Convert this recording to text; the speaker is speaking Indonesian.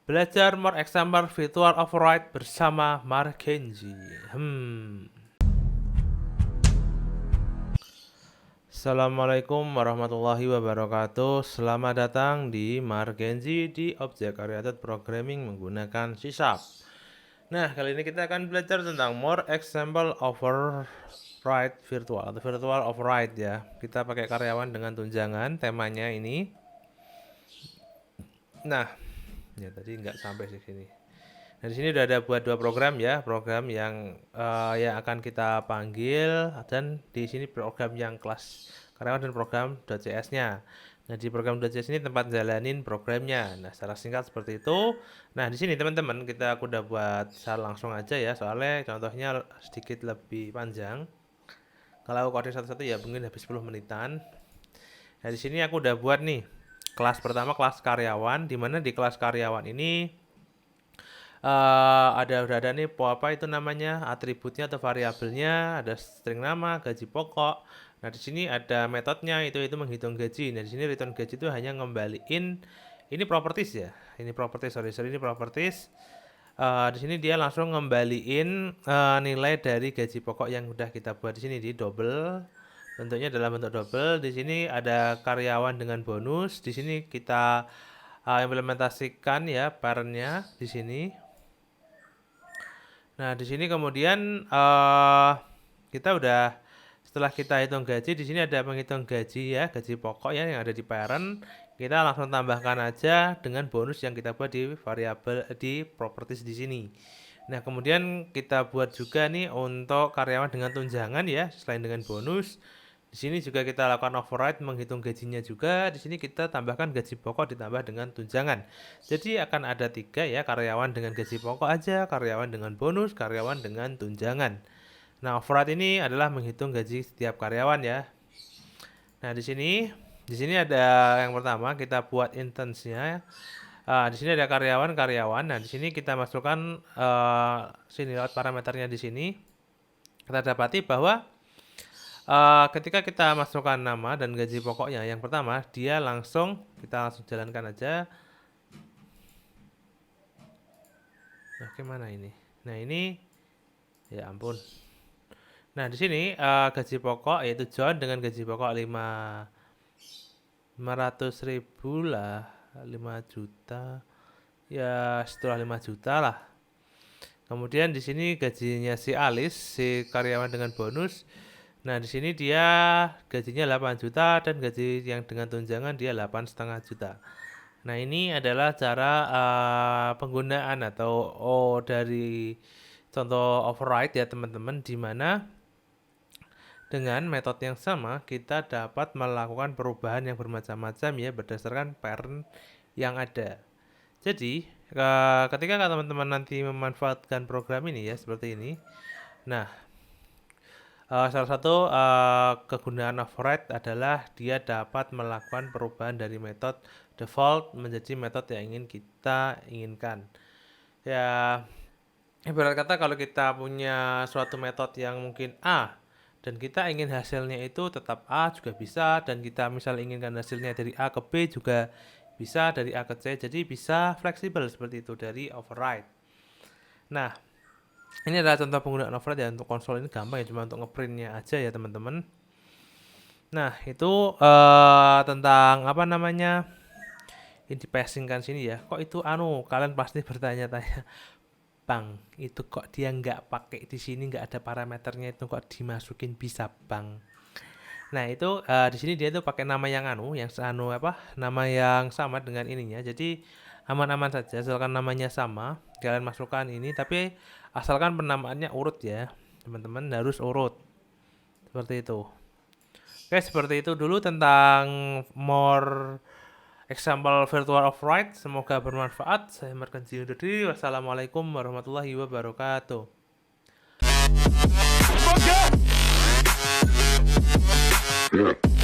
Belajar more example virtual override bersama Margenzi. Assalamualaikum warahmatullahi wabarakatuh. Selamat datang di Margenzi di Object Oriented Programming menggunakan C#. Nah, kali ini kita akan belajar tentang more example override virtual atau virtual override ya. Kita pakai karyawan dengan tunjangan, temanya ini. Nah, ya tadi nggak sampai di sini. Nah, di sini udah ada buat dua program ya, program yang akan kita panggil, dan di sini program yang kelas karyawan dan program .cs-nya. Nah, di program .cs ini tempat jalanin programnya. Nah, secara singkat seperti itu. Nah, di sini teman-teman aku udah buat secara langsung aja ya, soalnya contohnya sedikit lebih panjang. Kalau aku coding satu-satu ya mungkin habis 10 menitan. Nah, di sini aku udah buat nih kelas pertama, kelas karyawan, di mana di kelas karyawan ini udah ada nih apa itu namanya, atributnya atau variabelnya, ada string nama, gaji pokok. Nah, di sini ada metodenya, itu menghitung gaji. Nah, di sini return gaji itu hanya ngembaliin ini properties ya. Ini properties, ini properties. Di sini dia langsung ngembaliin nilai dari gaji pokok yang udah kita buat di sini di double. Bentuknya dalam bentuk double. Di sini ada karyawan dengan bonus. Di sini kita implementasikan ya parentnya di sini. Nah, di sini kemudian kita udah, setelah kita hitung gaji, di sini ada menghitung gaji ya, gaji pokok ya yang ada di parent. Kita langsung tambahkan aja dengan bonus yang kita buat di variabel di properties di sini. Nah, kemudian kita buat juga nih untuk karyawan dengan tunjangan ya, selain dengan bonus. Di sini juga kita lakukan override menghitung gajinya juga. Di sini kita tambahkan gaji pokok ditambah dengan tunjangan. Jadi akan ada 3 ya, karyawan dengan gaji pokok aja, karyawan dengan bonus, karyawan dengan tunjangan. Nah, override ini adalah menghitung gaji setiap karyawan ya. Nah, di sini ada yang pertama kita buat instance-nya. Di sini ada karyawan. Nah, di sini kita masukkan sini lewat parameternya di sini. Kita dapati bahwa ketika kita masukkan nama dan gaji pokoknya, yang pertama kita langsung jalankan aja. Nah, gimana ini? Nah, ini ya ampun. Nah, di sini gaji pokok yaitu John dengan gaji pokok 500.000 lah, 5 juta. Ya, setelah 5 juta lah. Kemudian di sini gajinya si Alice, si karyawan dengan bonus. Nah, di sini dia gajinya 8 juta dan gaji yang dengan tunjangan dia 8,5 juta. Nah, ini adalah cara penggunaan atau dari contoh override ya teman-teman, di mana dengan metode yang sama kita dapat melakukan perubahan yang bermacam-macam ya berdasarkan parent yang ada. Jadi, ketika teman-teman nanti memanfaatkan program ini ya seperti ini. Nah, salah satu kegunaan override adalah dia dapat melakukan perubahan dari metode default menjadi metode yang ingin kita inginkan. Ya, ibarat kata kalau kita punya suatu metode yang mungkin A dan kita ingin hasilnya itu tetap A juga bisa, dan kita misal inginkan hasilnya dari A ke B juga bisa, dari A ke C, jadi bisa fleksibel seperti itu dari override. Nah, ini adalah contoh penggunaan override ya. Untuk konsol ini gampang ya, cuma untuk ngeprintnya aja ya teman-teman. Nah, itu tentang apa namanya, ini dipasingkan sini ya. Kok itu kalian pasti bertanya-tanya, Bang, itu kok dia nggak pakai di sini, nggak ada parameternya, itu kok dimasukin bisa Bang? Nah, itu di sini dia tuh pakai nama yang nama yang sama dengan ininya. Jadi aman-aman saja asalkan namanya sama. Kalian masukkan ini, tapi asalkan penamaannya urut ya. Teman-teman harus urut. Seperti itu. Oke, seperti itu dulu tentang more example virtual override. Semoga bermanfaat. Saya Margenzi undur diri. Wassalamualaikum warahmatullahi wabarakatuh. Yeah.